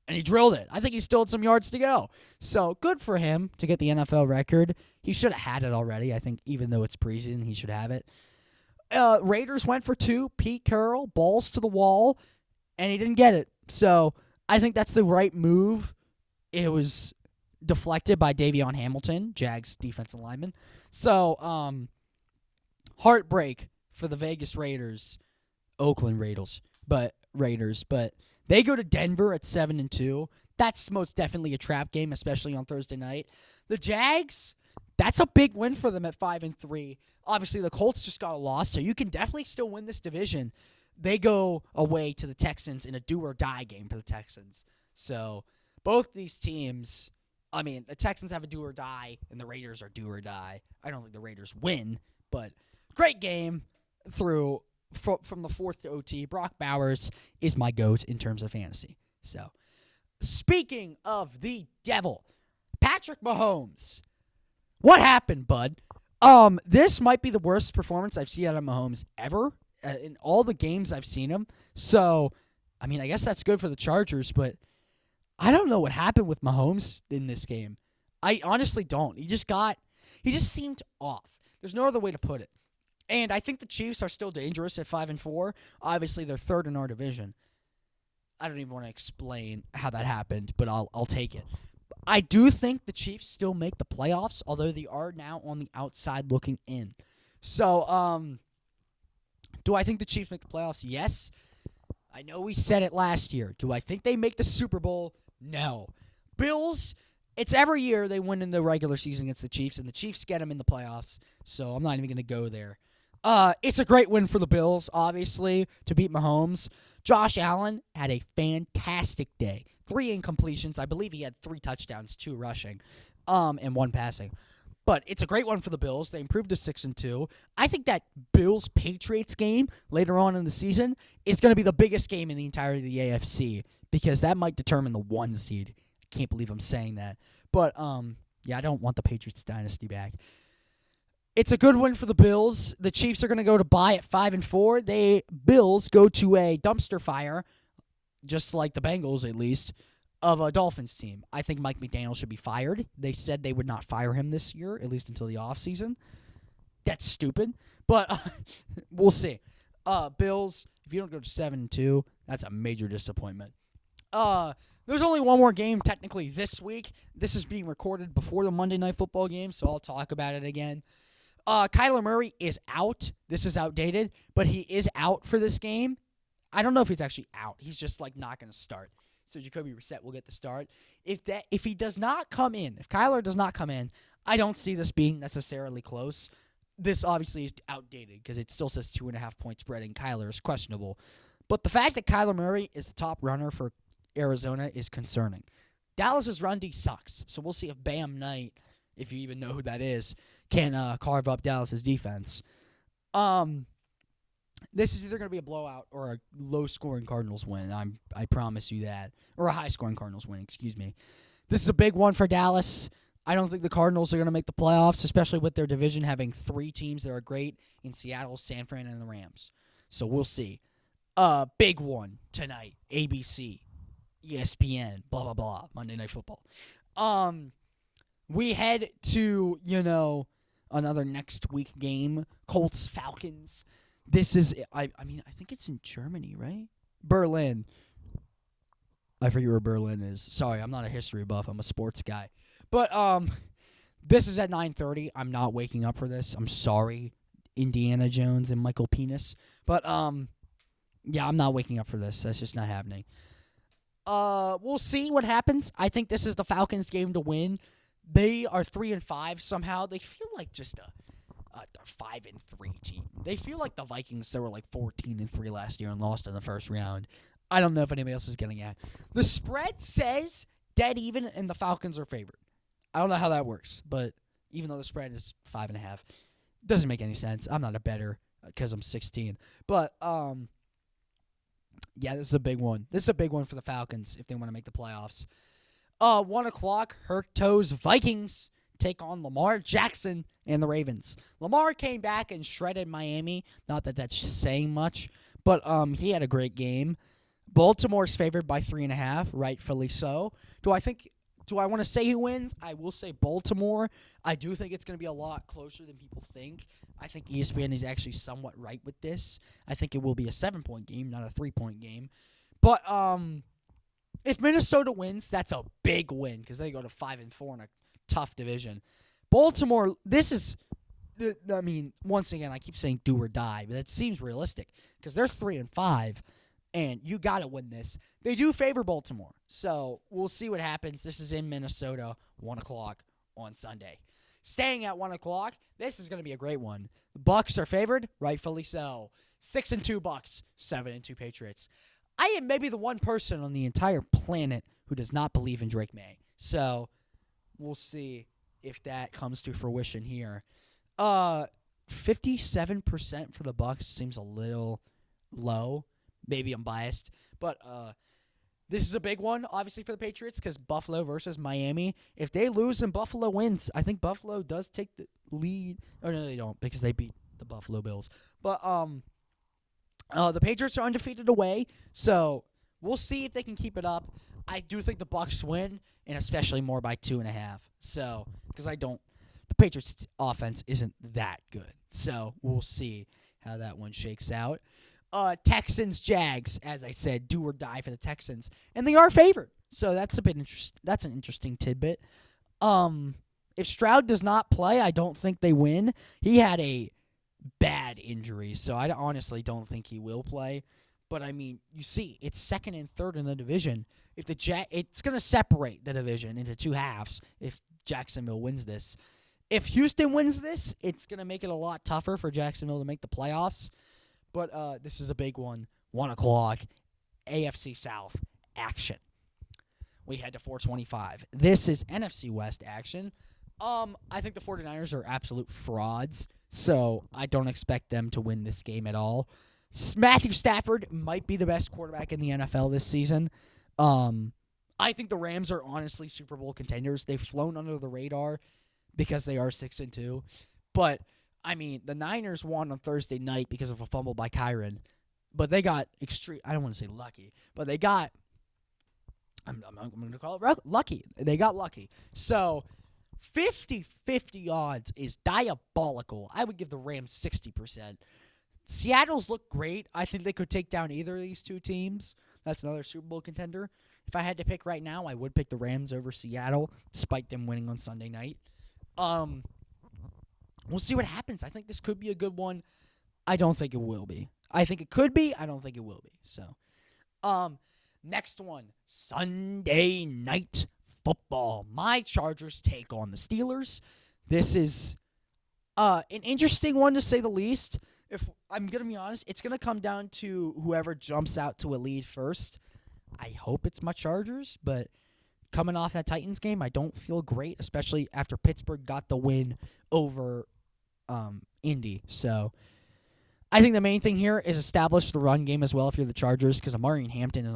And he drilled it. I think he still had some yards to go. So good for him to get the NFL record. He should have had it already. I think even though it's preseason, he should have it. Raiders went for 2. Pete Carroll, balls to the wall, and he didn't get it. So I think that's the right move. It was deflected by Davion Hamilton, Jags defensive lineman. So heartbreak for the Vegas Raiders, Oakland Raiders, but they go to Denver at 7-2. That's most definitely a trap game, especially on Thursday night. The Jags, that's a big win for them at 5-3. Obviously, the Colts just got a loss, so you can definitely still win this division. They go away to the Texans in a do-or-die game for the Texans. So both these teams, I mean, the Texans have a do-or-die, and the Raiders are do-or-die. I don't think the Raiders win, but great game through from the fourth to OT. Brock Bowers is my GOAT in terms of fantasy. So, speaking of the devil, Patrick Mahomes. What happened, bud? This might be the worst performance I've seen out of Mahomes ever in all the games I've seen him. So, I mean, I guess that's good for the Chargers, but I don't know what happened with Mahomes in this game. I honestly don't. He just seemed off. There's no other way to put it. And I think the Chiefs are still dangerous at 5-4. Obviously, they're third in our division. I don't even want to explain how that happened, but I'll take it. I do think the Chiefs still make the playoffs, although they are now on the outside looking in. So, do I think the Chiefs make the playoffs? Yes. I know we said it last year. Do I think they make the Super Bowl? No. Bills, it's every year they win in the regular season against the Chiefs, and the Chiefs get them in the playoffs, so I'm not even going to go there. It's a great win for the Bills, obviously, to beat Mahomes. Josh Allen had a fantastic day. 3 incompletions. I believe he had 3 touchdowns, 2 rushing, and 1 passing. But it's a great one for the Bills. They improved to 6-2. I think that Bills-Patriots game later on in the season is going to be the biggest game in the entirety of the AFC because that might determine the 1 seed. I can't believe I'm saying that. But, yeah, I don't want the Patriots dynasty back. It's a good win for the Bills. The Chiefs are going to go to bye at 5-4. Bills go to a dumpster fire, just like the Bengals at least, of a Dolphins team. I think Mike McDaniel should be fired. They said they would not fire him this year, at least until the offseason. That's stupid, but we'll see. Bills, if you don't go to 7-2, that's a major disappointment. There's only one more game technically this week. This is being recorded before the Monday Night Football game, so I'll talk about it again. Kyler Murray is out. This is outdated, but he is out for this game. I don't know if he's actually out. He's just not going to start. So Jacoby Brissett will get the start. If he does not come in, if Kyler does not come in, I don't see this being necessarily close. This obviously is outdated because it still says 2.5 point spread and Kyler is questionable. But the fact that Kyler Murray is the top runner for Arizona is concerning. Dallas's run D sucks, so we'll see if Bam Knight, if you even know who that is, can carve up Dallas's defense. This is either going to be a blowout or a low-scoring Cardinals win. I promise you that. Or a high-scoring Cardinals win, excuse me. This is a big one for Dallas. I don't think the Cardinals are going to make the playoffs, especially with their division having 3 teams that are great in Seattle, San Fran, and the Rams. So we'll see. Big one tonight. ABC, ESPN, blah, blah, blah. Monday Night Football. We head to, another next week game. Colts-Falcons. This is, I think it's in Germany, right? Berlin. I forget where Berlin is. Sorry, I'm not a history buff. I'm a sports guy. But this is at 9:30. I'm not waking up for this. I'm sorry, Indiana Jones and Michael Penis. But yeah, I'm not waking up for this. That's just not happening. We'll see what happens. I think this is the Falcons' game to win. They are 3-5 somehow. They feel like just a 5-3 team. They feel like the Vikings that were like 14-3 last year and lost in the first round. I don't know if anybody else is getting at. The spread says dead even, and the Falcons are favored. I don't know how that works, but even though the spread is 5.5, it doesn't make any sense. I'm not a bettor because I'm 16. But yeah, this is a big one. This is a big one for the Falcons if they want to make the playoffs. 1 o'clock, Hurto's Vikings take on Lamar Jackson and the Ravens. Lamar came back and shredded Miami. Not that that's saying much, but he had a great game. Baltimore's favored by 3.5, rightfully so. Do I want to say who wins? I will say Baltimore. I do think it's going to be a lot closer than people think. I think ESPN is actually somewhat right with this. I think it will be a 7-point game, not a 3-point game. But if Minnesota wins, that's a big win because they go to 5-4 in a tough division. Baltimore, this is, I mean, once again, I keep saying do or die, but it seems realistic because they're 3-5. And you got to win this. They do favor Baltimore. So we'll see what happens. This is in Minnesota, 1 o'clock on Sunday. Staying at 1 o'clock, this is going to be a great one. The Bucs are favored, rightfully so. 6-2 Bucs, 7-2 Patriots. I am maybe the one person on the entire planet who does not believe in Drake May. So we'll see if that comes to fruition here. 57% for the Bucs seems a little low. Maybe I'm biased, but this is a big one, obviously, for the Patriots because Buffalo versus Miami. If they lose and Buffalo wins, I think Buffalo does take the lead. Oh, no, they don't because they beat the Buffalo Bills. But the Patriots are undefeated away, so we'll see if they can keep it up. I do think the Bucs win, and especially more by 2.5. So, because the Patriots' offense isn't that good. So we'll see how that one shakes out. Texans, Jags, as I said, do or die for the Texans, and they are favored. So that's that's an interesting tidbit. If Stroud does not play, I don't think they win. He had a bad injury, so I honestly don't think he will play. But I mean, you see, it's second and third in the division. If it's going to separate the division into two halves if Jacksonville wins this. If Houston wins this, it's going to make it a lot tougher for Jacksonville to make the playoffs. But this is a big one. 1 o'clock, AFC South action. We head to 425. This is NFC West action. I think the 49ers are absolute frauds, so I don't expect them to win this game at all. Matthew Stafford might be the best quarterback in the NFL this season. I think the Rams are honestly Super Bowl contenders. They've flown under the radar because they are 6-2. But I mean, the Niners won on Thursday night because of a fumble by Kyron, but they got I don't want to say lucky, but they got. I'm going to call it lucky. They got lucky. So, 50-50 odds is diabolical. I would give the Rams 60%. Seattle's look great. I think they could take down either of these two teams. That's another Super Bowl contender. If I had to pick right now, I would pick the Rams over Seattle, despite them winning on Sunday night. We'll see what happens. I think this could be a good one. I don't think it will be. I think it could be. I don't think it will be. So, next one, Sunday Night Football. My Chargers take on the Steelers. This is an interesting one to say the least. If I'm going to be honest, it's going to come down to whoever jumps out to a lead first. I hope it's my Chargers, but coming off that Titans game, I don't feel great, especially after Pittsburgh got the win over Indy. So I think the main thing here is establish the run game as well if you're the Chargers, because Amari Hampton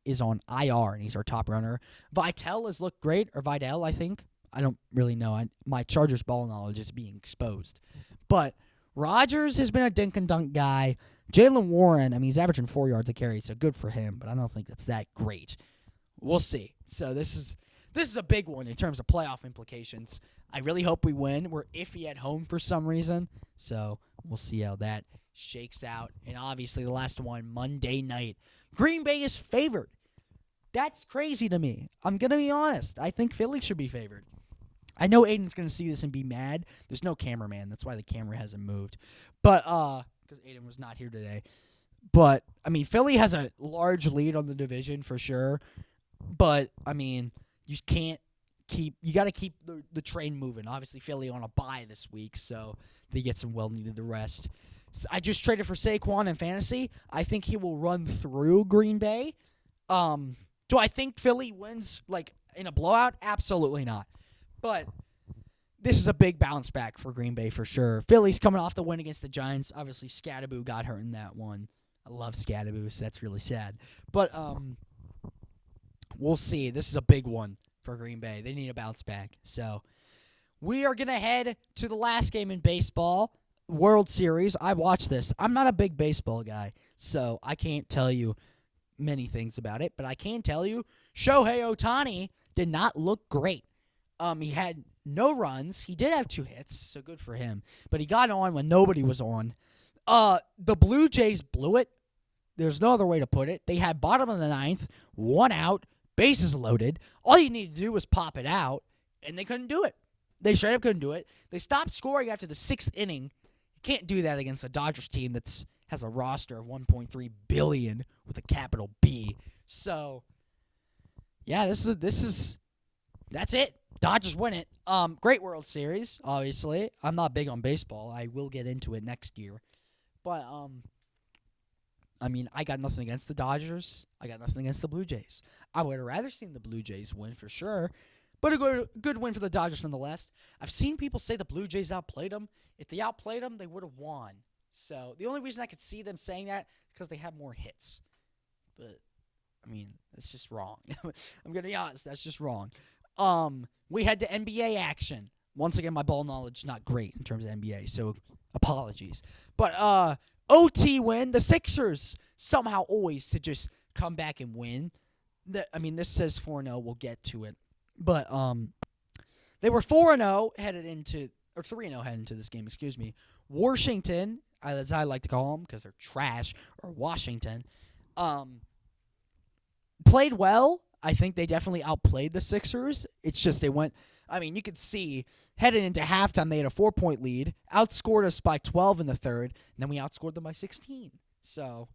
is on IR, and he's our top runner. Vitell has looked great, or Vidal, I think. I don't really know. My Chargers ball knowledge is being exposed. But Rodgers has been a dink and dunk guy. Jalen Warren, I mean, he's averaging 4 yards a carry, so good for him, but I don't think that's that great. We'll see. So this is a big one in terms of playoff implications. I really hope we win. We're iffy at home for some reason, so we'll see how that shakes out. And obviously the last one, Monday night. Green Bay is favored. That's crazy to me. I'm going to be honest. I think Philly should be favored. I know Aiden's going to see this and be mad. There's no cameraman. That's why the camera hasn't moved. But, because Aiden was not here today. But, I mean, Philly has a large lead on the division for sure. But, I mean, you got to keep the train moving. Obviously, Philly on a bye this week, so they get some well-needed rest. So I just traded for Saquon in fantasy. I think he will run through Green Bay. Do I think Philly wins, like, in a blowout? Absolutely not. But this is a big bounce back for Green Bay for sure. Philly's coming off the win against the Giants. Obviously, Scattaboo got hurt in that one. I love Scattaboo, so that's really sad. But we'll see. This is a big one for Green Bay. They need a bounce back. So we are going to head to the last game in baseball, World Series. I watched this. I'm not a big baseball guy, so I can't tell you many things about it. But I can tell you Shohei Ohtani did not look great. He had no runs. He did have 2 hits, so good for him. But he got on when nobody was on. The Blue Jays blew it. There's no other way to put it. They had bottom of the 9th, 1 out, bases loaded. All you need to do was pop it out, and they couldn't do it. They straight up couldn't do it. They stopped scoring after the 6th inning. You can't do that against a Dodgers team that has a roster of $1.3 billion with a capital B. So, yeah, that's it. Dodgers win it. Great World Series, obviously. I'm not big on baseball. I will get into it next year. But, I mean, I got nothing against the Dodgers. I got nothing against the Blue Jays. I would have rather seen the Blue Jays win for sure. But a good win for the Dodgers nonetheless. I've seen people say the Blue Jays outplayed them. If they outplayed them, they would have won. So the only reason I could see them saying that is because they have more hits. But, I mean, that's just wrong. I'm going to be honest. That's just wrong. We head to NBA action. Once again, my ball knowledge not great in terms of NBA, so apologies. But OT win. The Sixers somehow always to just come back and win. This says 4-0. We'll get to it. But they were 4-0 headed into, or 3-0 headed into this game, excuse me. Washington, as I like to call them because they're trash, or Washington, played well. I think they definitely outplayed the Sixers. It's just they went, you could see headed into halftime they had a 4-point lead, outscored us by 12 in the third, and then we outscored them by 16. So,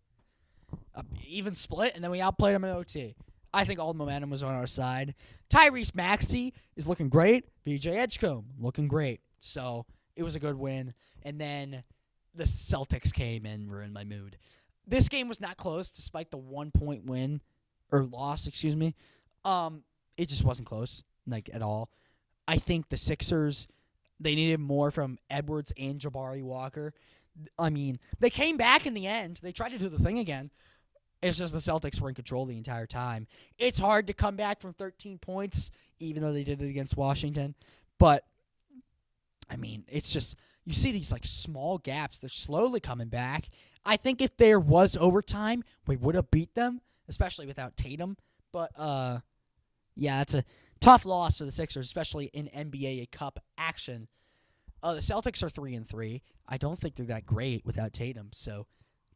even split, and then we outplayed them in OT. I think all the momentum was on our side. Tyrese Maxey is looking great. VJ Edgecombe looking great. So, it was a good win. And then the Celtics came and ruined my mood. This game was not close despite the 1-point win. Or loss, excuse me. It just wasn't close, at all. I think the Sixers, they needed more from Edwards and Jabari Walker. They came back in the end. They tried to do the thing again. It's just the Celtics were in control the entire time. It's hard to come back from 13 points, even though they did it against Washington. But, it's just, you see these, small gaps. They're slowly coming back. I think if there was overtime, we would have beat them. Especially without Tatum. But, it's a tough loss for the Sixers, especially in NBA Cup action. The Celtics are 3-3. I don't think they're that great without Tatum, so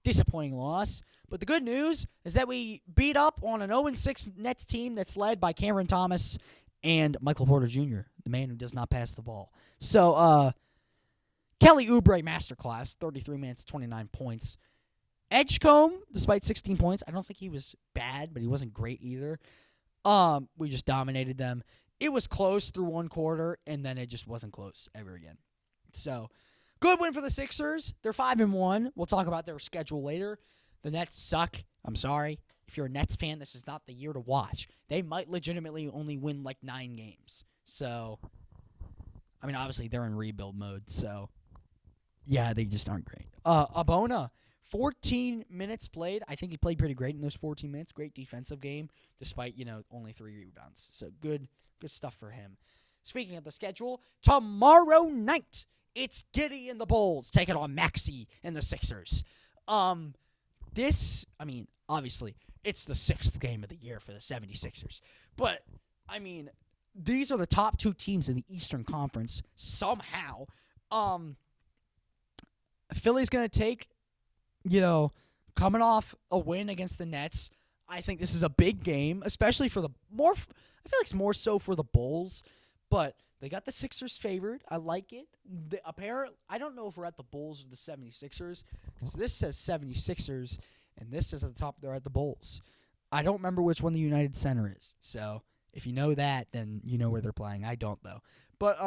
disappointing loss. But the good news is that we beat up on an 0-6 Nets team that's led by Cameron Thomas and Michael Porter Jr., the man who does not pass the ball. So, Kelly Oubre masterclass, 33 minutes, 29 points. Edgecombe, despite 16 points, I don't think he was bad, but he wasn't great either. We just dominated them. It was close through one quarter, and then it just wasn't close ever again. So, good win for the Sixers. They're 5-1. We'll talk about their schedule later. The Nets suck. I'm sorry. If you're a Nets fan, this is not the year to watch. They might legitimately only win 9 games. So, obviously they're in rebuild mode. So, yeah, they just aren't great. Abona. 14 minutes played. I think he played pretty great in those 14 minutes. Great defensive game, despite, only 3 rebounds. So good stuff for him. Speaking of the schedule, tomorrow night, it's Giddey and the Bulls taking on Maxey and the Sixers. Obviously, it's the 6th game of the year for the 76ers. But, these are the top 2 teams in the Eastern Conference somehow. Philly's going to take, coming off a win against the Nets, I think this is a big game, especially for the more. I feel like it's more so for the Bulls, but they got the Sixers favored. I like it. I don't know if we're at the Bulls or the 76ers, because this says 76ers, and this says at the top they're at the Bulls. I don't remember which one the United Center is. So if you know that, then you know where they're playing. I don't, though. But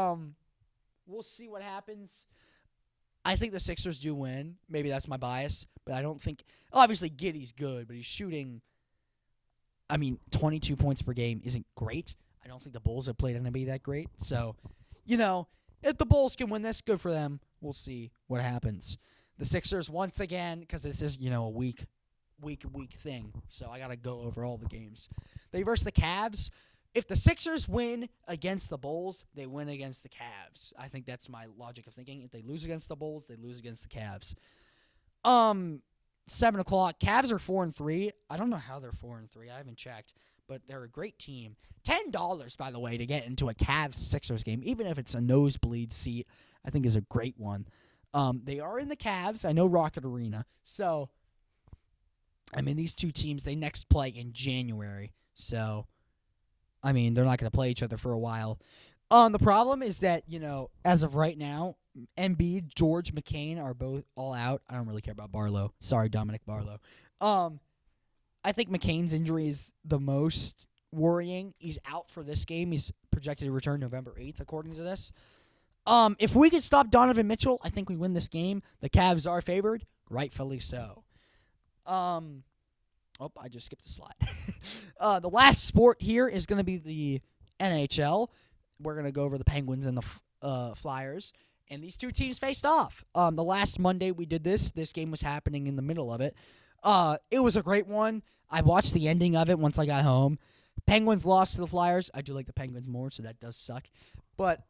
we'll see what happens. I think the Sixers do win. Maybe that's my bias, but I don't think. Obviously, Giddey's good, but he's shooting. 22 points per game isn't great. I don't think the Bulls have played anybody that great. So, if the Bulls can win this, good for them. We'll see what happens. The Sixers, once again, because this is, a week thing, so I got to go over all the games. They versus the Cavs. If the Sixers win against the Bulls, they win against the Cavs. I think that's my logic of thinking. If they lose against the Bulls, they lose against the Cavs. 7 o'clock. Cavs are 4-3. I don't know how they're 4-3. I haven't checked, but they're a great team. $10, by the way, to get into a Cavs-Sixers game, even if it's a nosebleed seat, I think is a great one. They are in the Cavs. I know Rocket Arena. So, these two teams, they next play in January. So, they're not going to play each other for a while. The problem is that, as of right now, Embiid, George, McCain are both all out. I don't really care about Barlow. Sorry, Dominic Barlow. I think McCain's injury is the most worrying. He's out for this game. He's projected to return November 8th, according to this. If we could stop Donovan Mitchell, I think we win this game. The Cavs are favored, rightfully so. I just skipped a slide. The last sport here is going to be the NHL. We're going to go over the Penguins and the Flyers. And these two teams faced off. The last Monday we did this. This game was happening in the middle of it. It was a great one. I watched the ending of it once I got home. Penguins lost to the Flyers. I do like the Penguins more, so that does suck. But,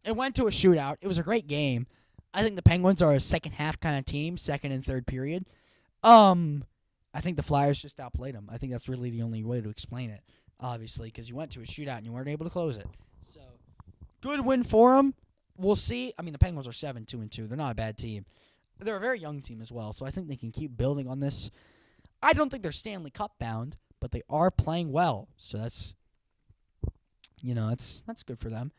it went to a shootout. It was a great game. I think the Penguins are a second-half kind of team, second and third period. I think the Flyers just outplayed them. I think that's really the only way to explain it, obviously, because you went to a shootout and you weren't able to close it. So, good win for them. We'll see. The Penguins are 7-2-2. They're not a bad team. They're a very young team as well, so I think they can keep building on this. I don't think they're Stanley Cup bound, but they are playing well, so that's good for them.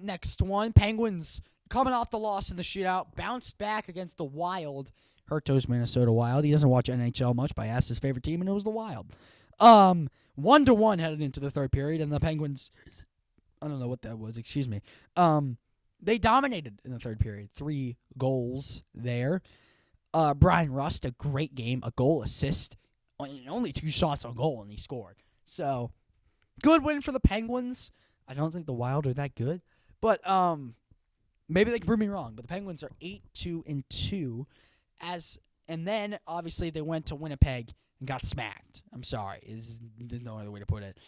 Next one, Penguins coming off the loss in the shootout, bounced back against the Wild. Herto's Minnesota Wild. He doesn't watch NHL much, but I asked his favorite team, and it was the Wild. 1-1 headed into the third period, and the Penguins, I don't know what that was, excuse me. They dominated in the third period. 3 goals there. Brian Rust, a great game, a goal assist, only 2 shots on goal, and he scored. So, good win for the Penguins. I don't think the Wild are that good, but maybe they can prove me wrong. But the Penguins are 8-2-2, and then obviously they went to Winnipeg and got smacked. I'm sorry, there's no other way to put it.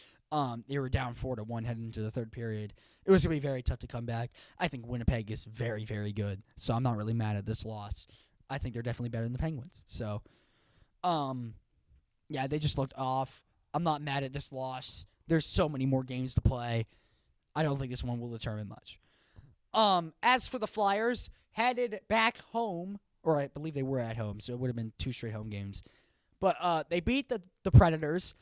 They were down 4-1 heading into the third period. It was going to be very tough to come back. I think Winnipeg is very, very good, so I'm not really mad at this loss. I think they're definitely better than the Penguins. So, they just looked off. I'm not mad at this loss. There's so many more games to play. I don't think this one will determine much. As for the Flyers, headed back home, or I believe they were at home, so it would have been 2 straight home games. But they beat the Predators.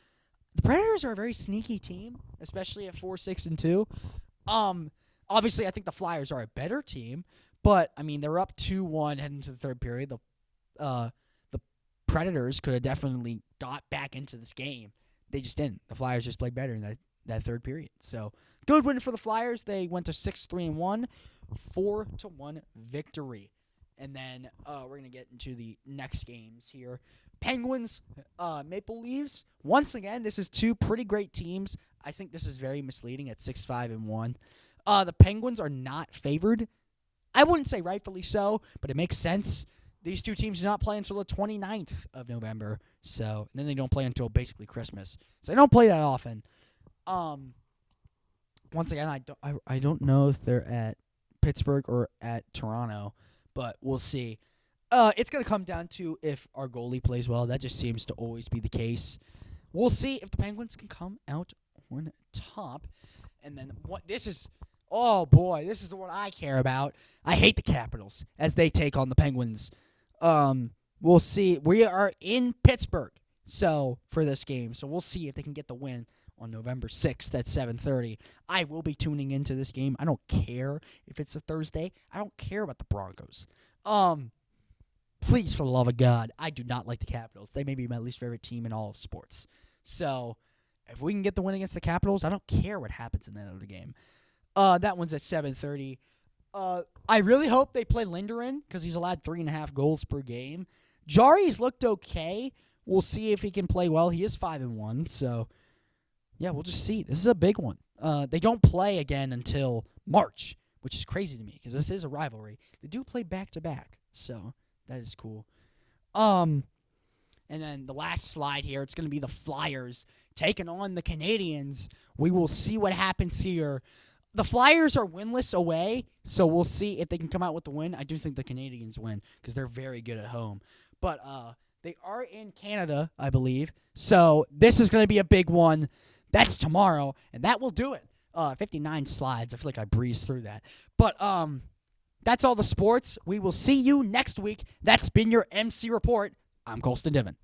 The Predators are a very sneaky team, especially at 4-6-2. Obviously, I think the Flyers are a better team, but they're up 2-1 heading into the third period. The Predators could have definitely got back into this game. They just didn't. The Flyers just played better in that third period. So, good win for the Flyers. They went to 6-3-1, 4-1 victory. And then we're going to get into the next games here. Penguins, Maple Leafs. Once again, this is 2 pretty great teams. I think this is very misleading at 6-5-1. The Penguins are not favored. I wouldn't say rightfully so, but it makes sense. These 2 teams do not play until the 29th of November. So, and then they don't play until basically Christmas. So they don't play that often. Once again, I don't know if they're at Pittsburgh or at Toronto, but we'll see. It's going to come down to if our goalie plays well. That just seems to always be the case. We'll see if the Penguins can come out on top. And then this is the one I care about. I hate the Capitals as they take on the Penguins. We'll see. We are in Pittsburgh. So for this game, so we'll see if they can get the win on November 6th at 7:30. I will be tuning into this game. I don't care if it's a Thursday. I don't care about the Broncos. Please, for the love of God, I do not like the Capitals. They may be my least favorite team in all of sports. So if we can get the win against the Capitals, I don't care what happens in the end of the game. That one's at 7:30. I really hope they play Linderin because he's allowed 3.5 goals per game. Jari's looked okay. We'll see if he can play well. He is 5-1, so yeah, we'll just see. This is a big one. They don't play again until March, which is crazy to me because this is a rivalry. They do play back-to-back, so that is cool. And then the last slide here, it's going to be the Flyers taking on the Canadians. We will see what happens here. The Flyers are winless away, so we'll see if they can come out with the win. I do think the Canadians win because they're very good at home. But they are in Canada, I believe. So this is going to be a big one. That's tomorrow, and that will do it. 59 slides. I feel like I breezed through that. But that's all the sports. We will see you next week. That's been your MC Report. I'm Kolstin Diven.